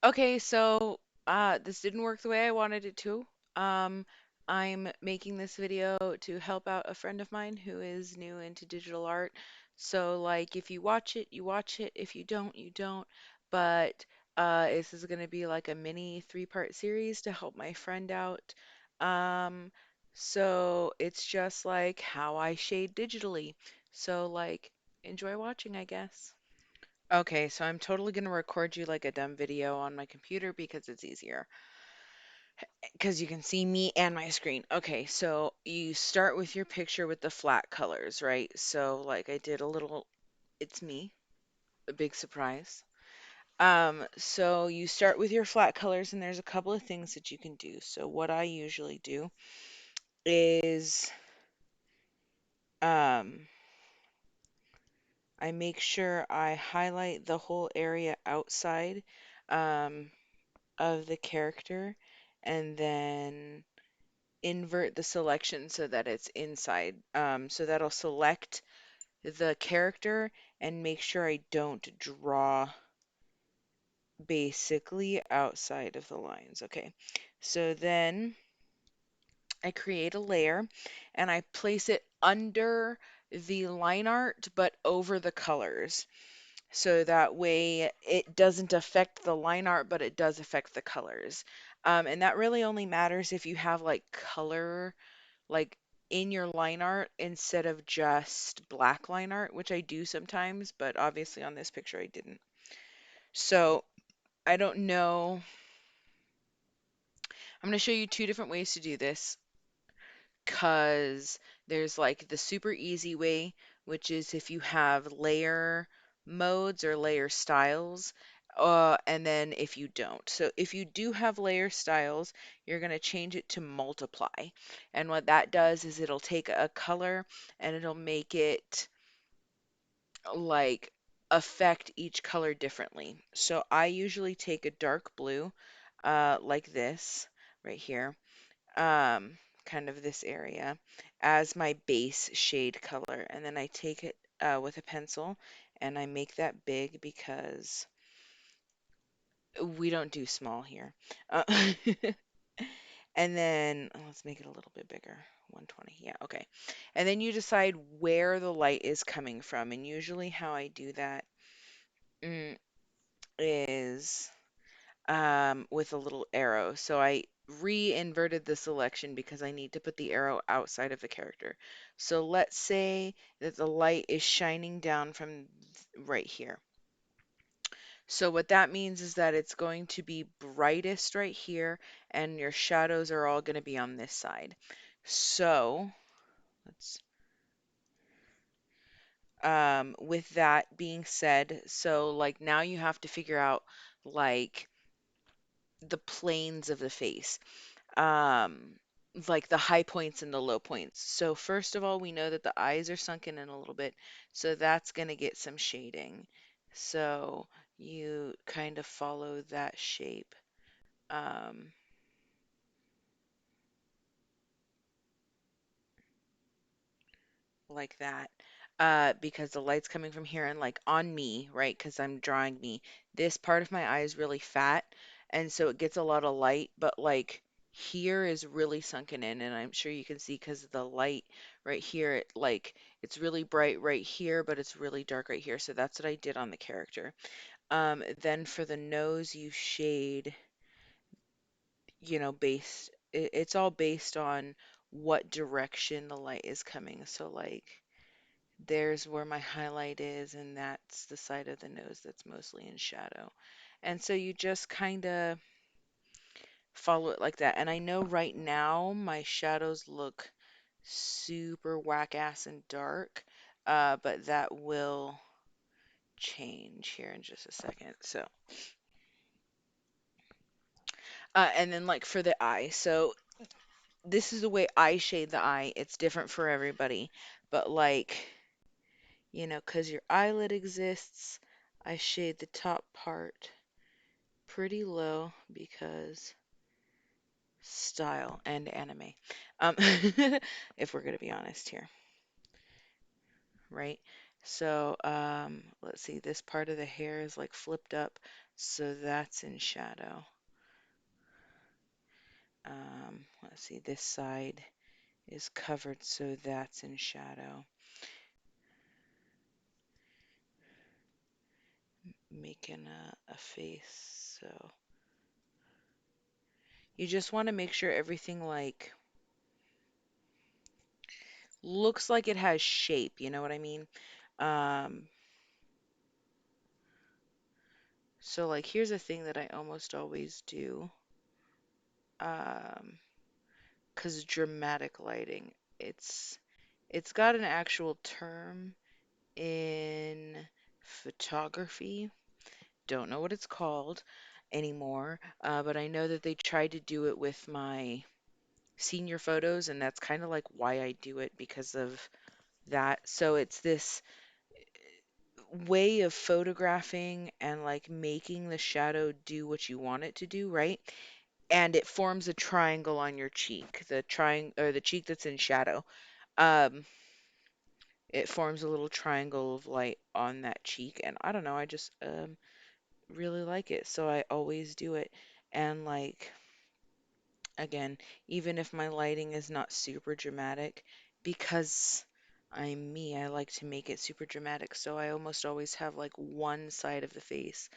Okay, so this didn't work the way I wanted it to. Um, I'm making this video to help out a friend of mine who is new into digital art. So, like, if you watch it, you watch it. If you don't, you don't. But this is going to be like a mini three-part series to help my friend out. Um, so it's just like how I shade digitally. So, like, enjoy watching, I guess. Okay, so I'm totally going to record you like a dumb video on my computer because it's easier. Because you can see me and my screen. Okay, so you start with your picture with the flat colors, right? So, like, I did a little, it's me, a big surprise. So you start with your flat colors, and there's a couple of things that you can do. So, what I usually do is, um, I make sure I highlight the whole area outside, um, of the character, and then invert the selection so that it's inside. So that'll select the character and make sure I don't draw basically outside of the lines. Okay, so then I create a layer and I place it under the line art but over the colors. So that way it doesn't affect the line art, but it does affect the colors. And that really only matters if you have like color like in your line art instead of just black line art, which I do sometimes, but obviously on this picture I didn't. So I don't know. I'm going to show you two different ways to do this because there's like the super easy way, which is if you have layer modes or layer styles, and then if you don't. So if you do have layer styles, you're going to change it to multiply. And what that does is it'll take a color and it'll make it like affect each color differently. So I usually take a dark blue, like this right here, um, kind of this area, as my base shade color. And then I take it with a pencil and I make that big because we don't do small here. Uh, and then let's make it a little bit bigger. 120. Yeah, okay. And then you decide where the light is coming from. And usually how I do that mm, is with a little arrow. So I re-inverted the selection because I need to put the arrow outside of the character. So let's say that the light is shining down from right here. So what that means is that it's going to be brightest right here and your shadows are all going to be on this side. So let's with that being said, so like now you have to figure out like the planes of the face. um like the high points and the low points. So first of all, we know that the eyes are sunken in a little bit, so that's going to get some shading. So you kind of follow that shape, um, like that, because the light's coming from here and like on me, right? Because I'm drawing me. This part of my eye is really fat, and so it gets a lot of light, but like here is really sunken in, and I'm sure you can see because the light right here, it's really bright right here, but it's really dark right here. So that's what I did on the character. Then for the nose, you shade, it's all based on what direction the light is coming. So like there's where my highlight is, and that's the side of the nose that's mostly in shadow. And so you just kind of follow it like that. And I know right now my shadows look super whack ass and dark, but that will change here in just a second. So, and then like for the eye, so this is the way I shade the eye. It's different for everybody, but like, because your eyelid exists, I shade the top part pretty low because style and anime. Um, if we're gonna be honest here, right? So, let's see, this part of the hair is like flipped up, So that's in shadow. Let's see, this side is covered, so that's in shadow. Making a face, so you just want to make sure everything like looks like it has shape, you know what I mean? Um, so like here's a thing that I almost always do, um, 'cause dramatic lighting, it's got an actual term in photography. Don't know what it's called anymore, but I know that they tried to do it with my senior photos, and that's kind of like why I do it because of that. So it's this way of photographing and like making the shadow do what you want it to do, right? And it forms a triangle on your cheek, the triangle or the cheek that's in shadow. Um, it forms a little triangle of light on that cheek, and I don't know, I just really like it, so I always do it. And like again, even if my lighting is not super dramatic, because I'm me, I like to make it super dramatic. So I almost always have like one side of the face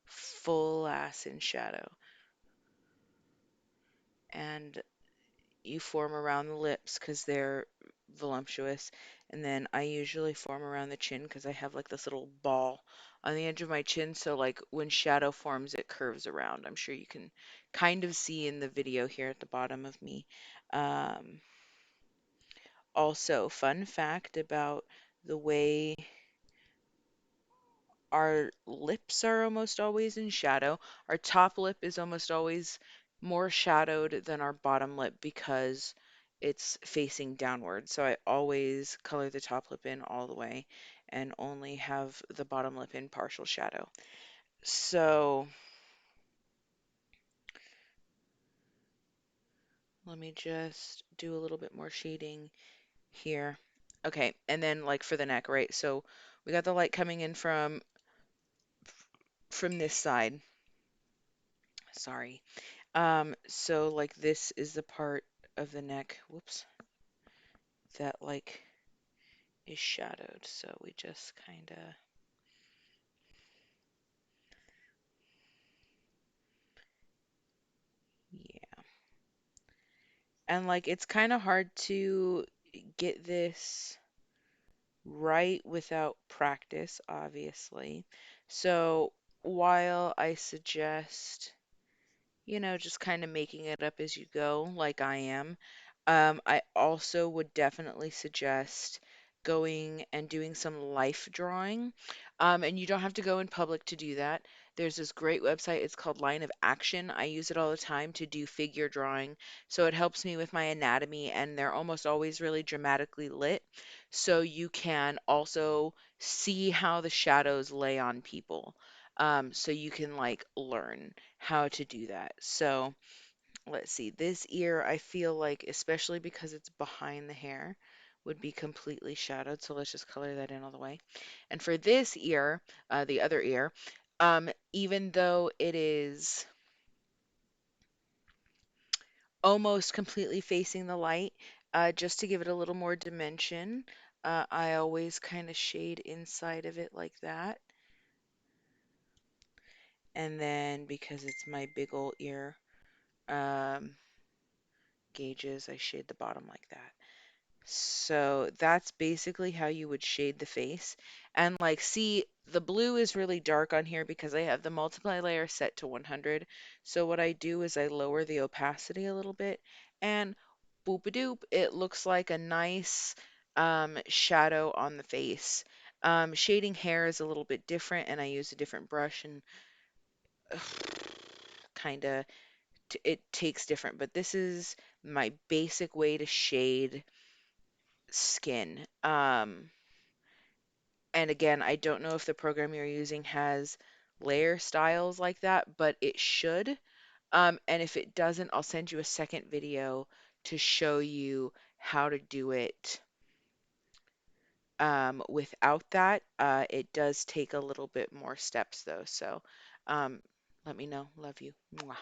full ass in shadow. And you form around the lips because they're voluptuous. And then I usually form around the chin because I have like this little ball on the edge of my chin. So like when shadow forms, it curves around. I'm sure you can kind of see in the video here at the bottom of me. Um, Also, fun fact about the way our lips are almost always in shadow. Our top lip is almost always more shadowed than our bottom lip because it's facing downward. So I always color the top lip in all the way and only have the bottom lip in partial shadow. So let me just do a little bit more shading here. Okay, and then like for the neck, right? So we got the light coming in from this side. Sorry. So like this is the part of the neck, whoops, that like is shadowed. So we just kind of, yeah. And like it's kind of hard to get this right without practice, obviously. So while I suggest just kind of making it up as you go, like I am. I also would definitely suggest going and doing some life drawing. And you don't have to go in public to do that. There's this great website, it's called Line of Action. I use it all the time to do figure drawing. So it helps me with my anatomy, and they're almost always really dramatically lit. So you can also see how the shadows lay on people. So you can like learn how to do that. So let's see, this ear, I feel like, especially because it's behind the hair, would be completely shadowed. So let's just color that in all the way. And for this ear, the other ear, even though it is almost completely facing the light, just to give it a little more dimension, I always kind of shade inside of it like that. And then because it's my big old ear, um, gauges, I shade the bottom like that. So that's basically how you would shade the face. And like, see, the blue is really dark on here because I have the multiply layer set to 100. So what I do is I lower the opacity a little bit and boop a doop, it looks like a nice shadow on the face. Shading hair is a little bit different and I use a different brush and kind of it takes different, but this is my basic way to shade skin. And again, I don't know if the program you're using has layer styles like that, but it should. And if it doesn't, I'll send you a second video to show you how to do it without that. It does take a little bit more steps though. So Um, Let me know. Love you. Mwah.